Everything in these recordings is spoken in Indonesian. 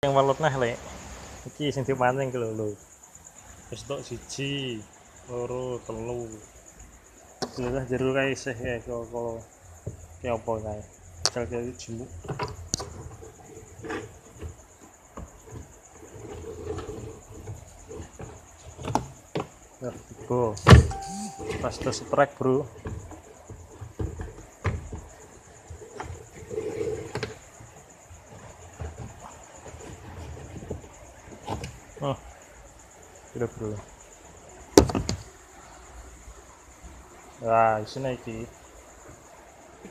yang welut nah lek iki sing dipancing ki lho wis tok 1 2 3 jelas jero kae isih kae kok ki apa kae misal kae jemuk ya tiba pas terus strike bro. Oh udah bro. Nah isine iki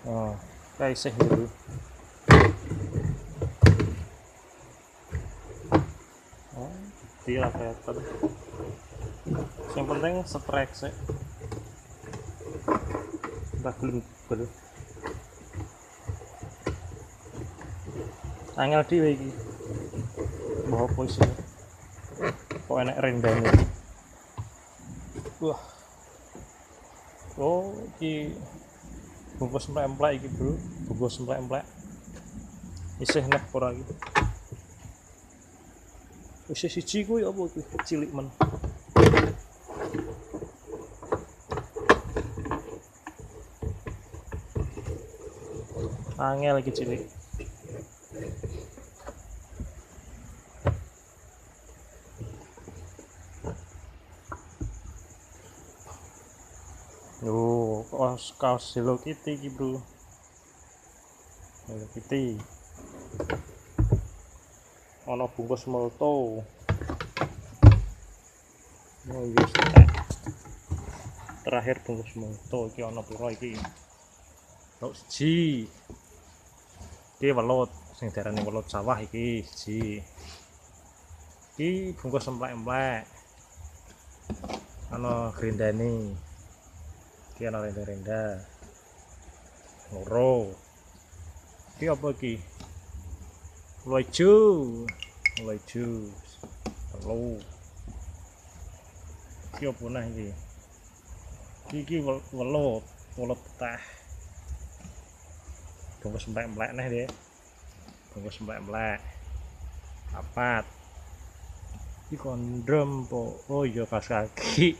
oh kae isih bro. Oh dia kelihatan yang penting strike sih udah belum angel dhewe iki mbah opo isine kok enek rendane wah oh iki bungkus emplek iki bro bungkus emplek isih nek ora iki isih siji kuwi apa kuwi cilik men angel iki cilik yo kaos Hello Kitty iki bro Hello Kitty ono bungkus molto oh yes terakhir bungkus molto iki ono piro iki tok siji iki welut sing diarani welut sawah iki siji iki bungkus emplek-emplek ono grindani iki ono renda-renda loro iki apa iki loju telu iki apa nah iki welut teh bungkus emplek-emplek neh deh bungkus emplek-emplek papat iki kondom po oh iya kaos kaki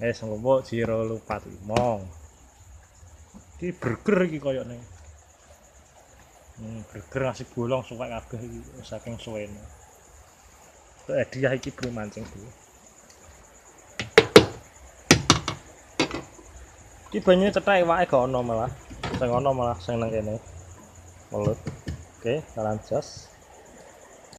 ngomong 045 iki burger iki koyokne burger nasi bolong suwek kabeh iki saking suwene hadiah iki bro mancing bro iki banyu cethek iwake gak ono malah sing nang kene welut oke jalan jos